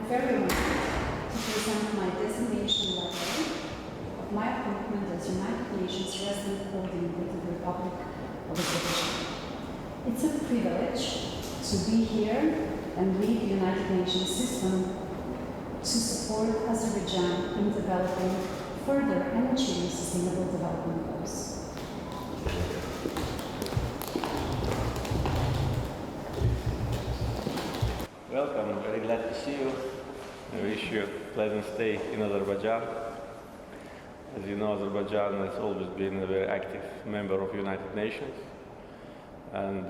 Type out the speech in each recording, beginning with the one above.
very honored to present my designation letter of my appointment as United Nations resident coordinator to the Republic of Azerbaijan. It's a privilege to be here and lead the United Nations system to support Azerbaijan in developing further and achieving sustainable development goals. Welcome, I'm very glad to see you. I wish you a pleasant stay in Azerbaijan. As you know, Azerbaijan has always been a very active member of United Nations, and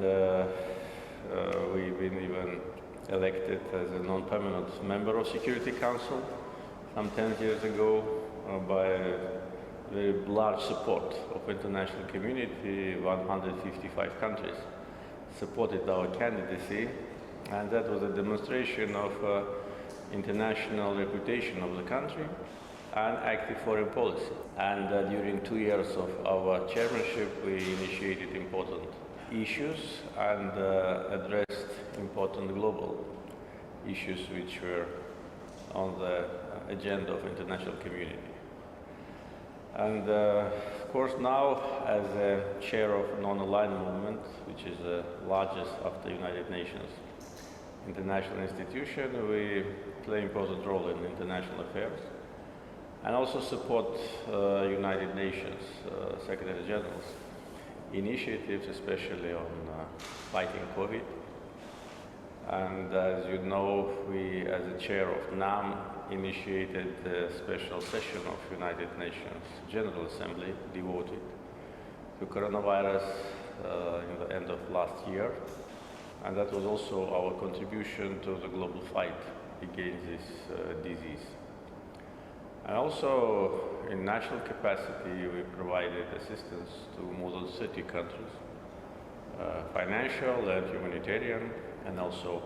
we've been even elected as a non-permanent member of Security Council some 10 years ago by very large support of international community. 155 countries supported our candidacy, and that was a demonstration of international reputation of the country and active foreign policy. And during 2 years of our chairmanship, we initiated important issues and addressed important global issues which were on the agenda of international community. And of course now, as a chair of non-aligned movement, which is the largest after United Nations international institution, we play an important role in international affairs and also support United Nations Secretary General's initiatives, especially on fighting COVID. And as you know, we, as a chair of NAM, initiated a special session of United Nations General Assembly devoted to coronavirus in the end of last year. And that was also our contribution to the global fight against this disease. And also, in national capacity, we provided assistance to more than 30 countries, financial and humanitarian, and also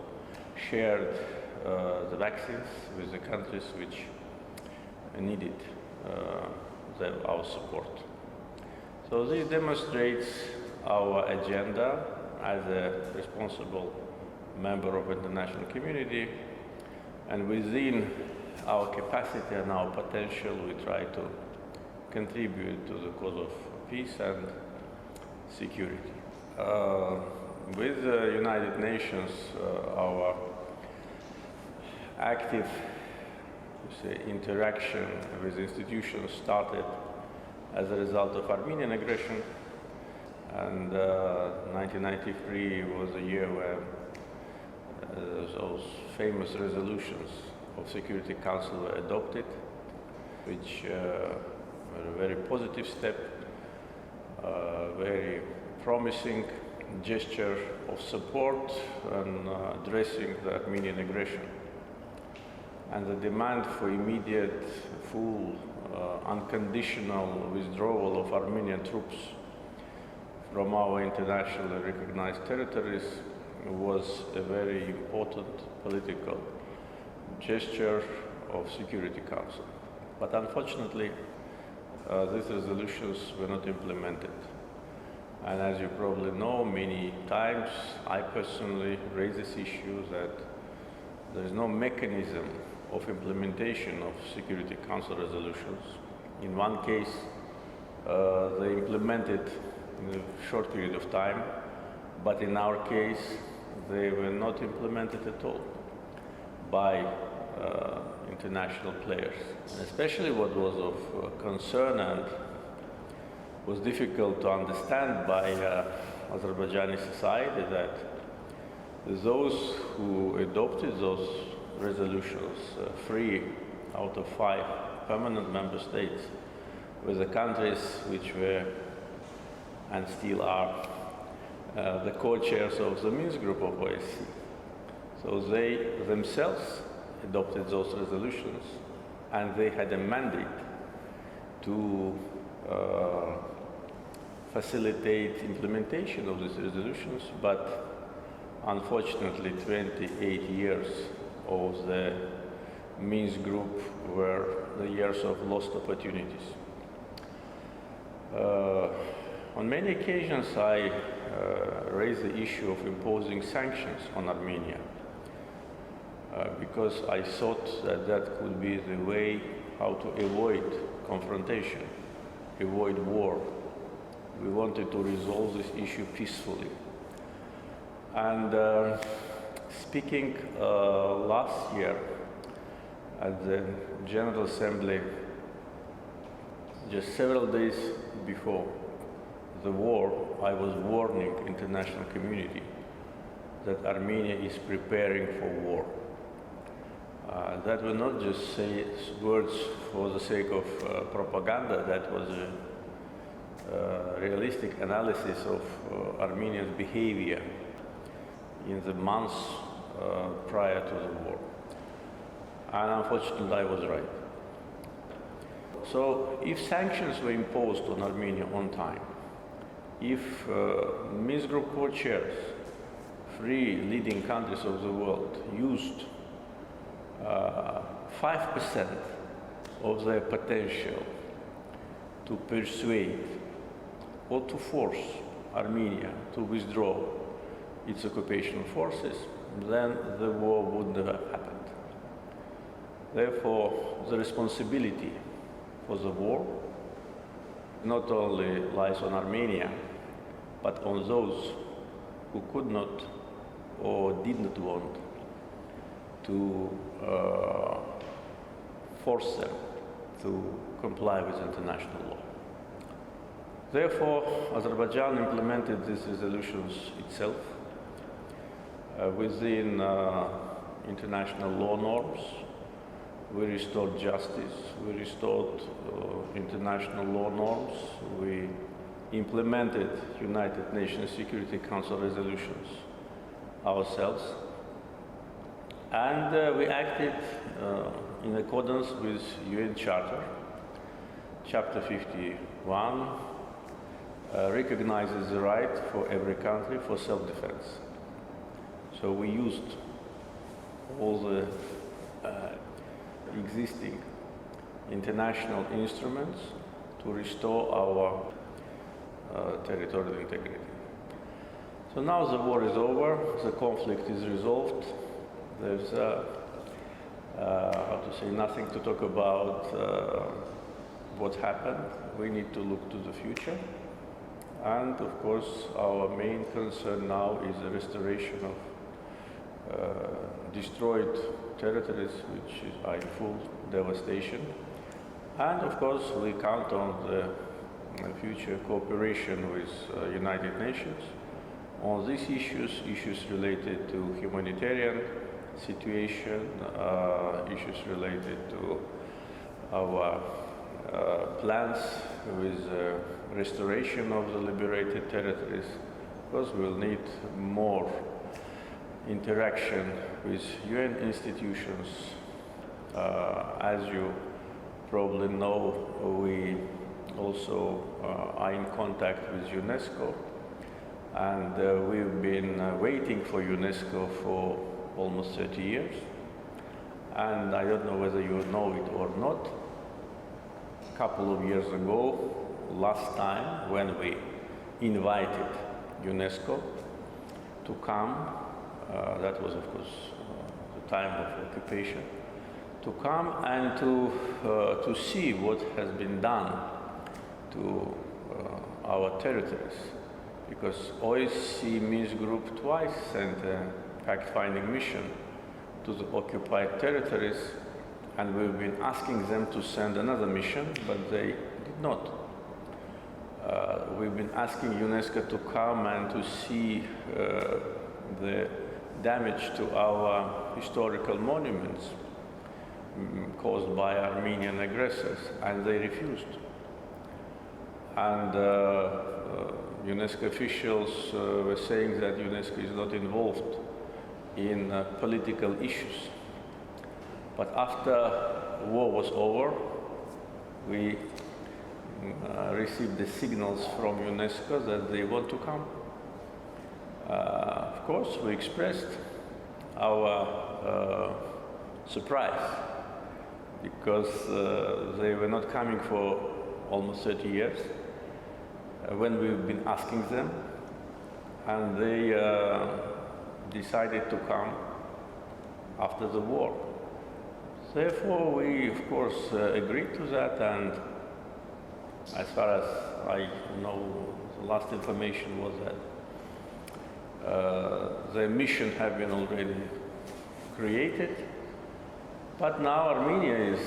shared the vaccines with the countries which needed our support. So this demonstrates our agenda as a responsible member of the international community, and within our capacity and our potential, we try to contribute to the cause of peace and security. With the United Nations, our active interaction with institutions started as a result of Armenian aggression, and 1993 was a year where those famous resolutions of Security Council were adopted, which were a very positive step, very promising gesture of support and addressing the Armenian aggression. And the demand for immediate, full, unconditional withdrawal of Armenian troops from our internationally recognized territories was a very important political gesture of Security Council. But unfortunately, these resolutions were not implemented. And as you probably know, many times I personally raise this issue that there is no mechanism of implementation of Security Council resolutions. In one case, they implemented in a short period of time, but in our case, they were not implemented at all by international players. And especially what was of concern and was difficult to understand by Azerbaijani society, that those who adopted those resolutions, 3 out of 5 permanent member states, were the countries which were and still are the co-chairs of the Minsk group of OSCE. So they themselves adopted those resolutions, and they had a mandate to facilitate implementation of these resolutions, but unfortunately 28 years of the Minsk group were the years of lost opportunities. On many occasions I raised the issue of imposing sanctions on Armenia. because I thought that that could be the way how to avoid confrontation, avoid war. We wanted to resolve this issue peacefully. And speaking last year at the General Assembly, just several days before the war, I was warning international community that Armenia is preparing for war. That were not just say words for the sake of propaganda, that was a realistic analysis of Armenia's behavior in the months prior to the war. And unfortunately, I was right. So if sanctions were imposed on Armenia on time, if Minsk Group co-chairs, three leading countries of the world, used 5% of their potential to persuade or to force Armenia to withdraw its occupation forces, then the war wouldn't have happened. Therefore, the responsibility for the war not only lies on Armenia, but on those who could not or did not want to force them to comply with international law. Therefore, Azerbaijan implemented these resolutions itself within international law norms. We restored justice, we restored international law norms, we implemented United Nations Security Council resolutions ourselves, and we acted in accordance with UN Charter. Chapter 51 recognizes the right for every country for self-defense. So we used all the existing international instruments to restore our territorial integrity. So now the war is over, the conflict is resolved. There's how to say, nothing to talk about what happened. We need to look to the future. And of course, our main concern now is the restoration of destroyed territories, which are in full devastation. And of course, we count on the future cooperation with United Nations on these issues related to humanitarian situation, issues related to our plans with restoration of the liberated territories, because we'll need more interaction with UN institutions. As you probably know, we also are in contact with UNESCO, and we've been waiting for UNESCO for almost 30 years. And I don't know whether you know it or not. A couple of years ago, last time, when we invited UNESCO to come, that was of course the time of occupation, to come and to see what has been done to our territories. Because OSCE Minsk Group twice sent a fact-finding mission to the occupied territories, and we've been asking them to send another mission, but they did not. We've been asking UNESCO to come and to see the damage to our historical monuments caused by Armenian aggressors, and they refused. And UNESCO officials were saying that UNESCO is not involved in political issues. But after war was over, we received the signals from UNESCO that they want to come. Of course, we expressed our surprise, because they were not coming for almost 30 years when we've been asking them, and they decided to come after the war. Therefore, we of course agreed to that, and as far as I know, the last information was that the mission have been already created, but now Armenia is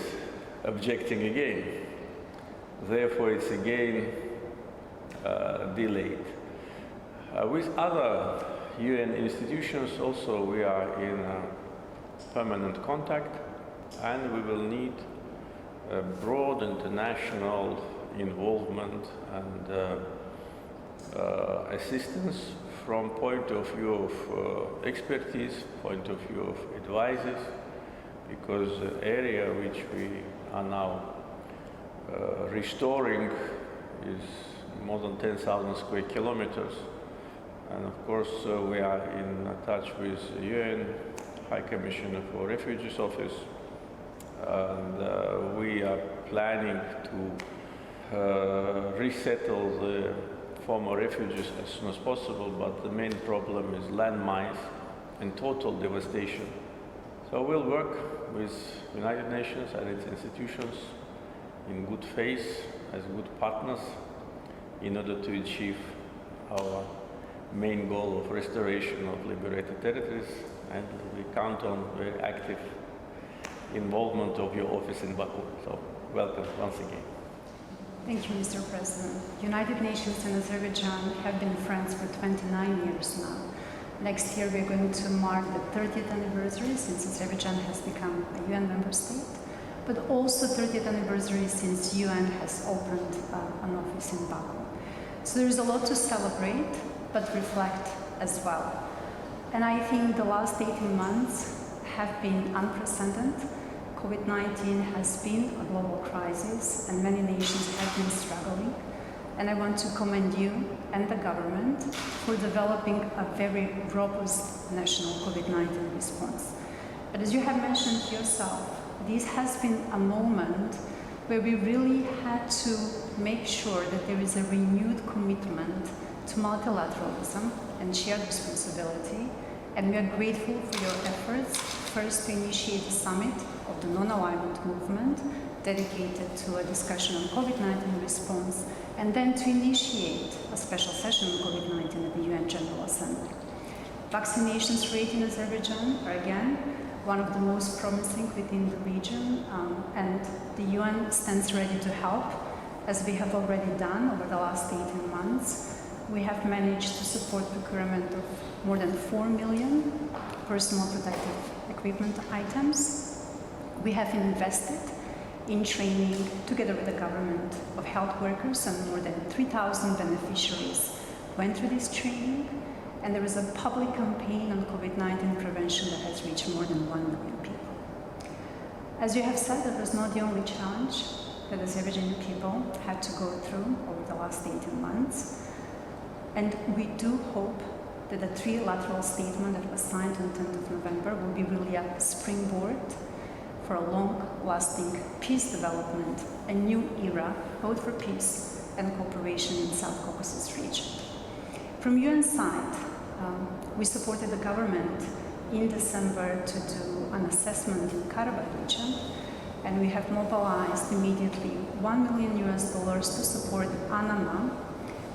objecting again. Therefore, it's again delayed. With other UN institutions also we are in permanent contact, and we will need broad international involvement and assistance from point of view of expertise, point of view of advices, because the area which we are now restoring is more than 10,000 square kilometers. And of course, we are in touch with the UN High Commissioner for Refugees Office, and we are planning to resettle the former refugees as soon as possible, but the main problem is landmines and total devastation. So we'll work with United Nations and its institutions in good faith, as good partners, in order to achieve our main goal of restoration of liberated territories, and we count on very active involvement of your office in Baku. So welcome once again. Thank you, Mr. President. United Nations and Azerbaijan have been friends for 29 years now. Next year we're going to mark the 30th anniversary since Azerbaijan has become a UN member state, but also 30th anniversary since UN has opened an office in Baku. So there is a lot to celebrate, but reflect as well. And I think the last 18 months have been unprecedented. COVID-19 has been a global crisis, and many nations have been struggling. And I want to commend you and the government for developing a very robust national COVID-19 response. But as you have mentioned yourself, this has been a moment where we really had to make sure that there is a renewed commitment to multilateralism and shared responsibility. And we are grateful for your efforts, first to initiate a summit of the non-alignment movement dedicated to a discussion on COVID-19 response, and then to initiate a special session on COVID-19 at the UN General Assembly. Vaccinations rate in Azerbaijan are again one of the most promising within the region, and the UN stands ready to help, as we have already done over the last 18 months. We have managed to support procurement of more than 4 million personal protective equipment items. We have invested in training, together with the government, of health workers, and more than 3,000 beneficiaries went through this training. And there is a public campaign on COVID-19 prevention that has reached more than 1 million people. As you have said, that was not the only challenge that Azerbaijani people had to go through over the last 18 months. And we do hope that the trilateral statement that was signed on 10th of November will be really a springboard for a long-lasting peace development, a new era, both for peace and cooperation in South Caucasus region. From UN side, we supported the government in December to do an assessment in Karabakh region, and we have mobilized immediately $1 million to support Anama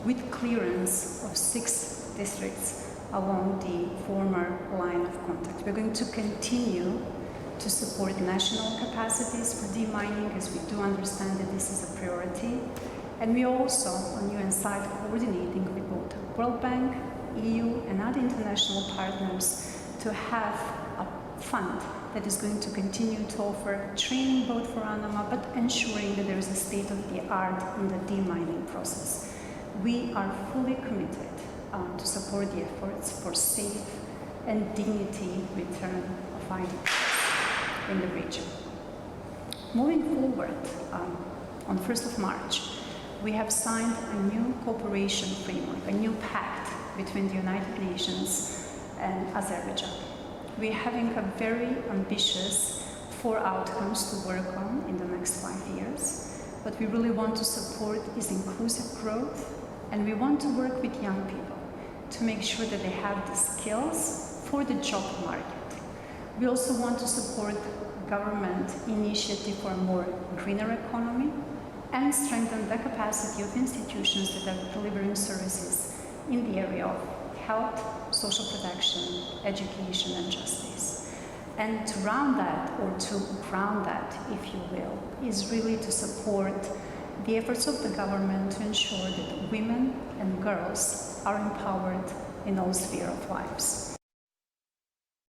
with clearance of 6 districts along the former line of contact. We're going to continue to support national capacities for demining, as we do understand that this is a priority. And we also, on UN side, coordinating with both World Bank, EU, and other international partners to have a fund that is going to continue to offer training both for Anama, but ensuring that there is a state-of-the-art in the demining process. We are fully committed to support the efforts for safe and dignity return of IDPs in the region. Moving forward, on 1st of March, we have signed a new cooperation framework, a new pact between the United Nations and Azerbaijan. We're having a very ambitious 4 outcomes to work on in the next 5 years. What we really want to support is inclusive growth, and we want to work with young people to make sure that they have the skills for the job market. We also want to support government initiative for a more greener economy and strengthen the capacity of institutions that are delivering services in the area of health, social protection, education, and justice. And to round that, or to ground that, if you will, is really to support the efforts of the government to ensure that women and girls are empowered in all spheres of lives.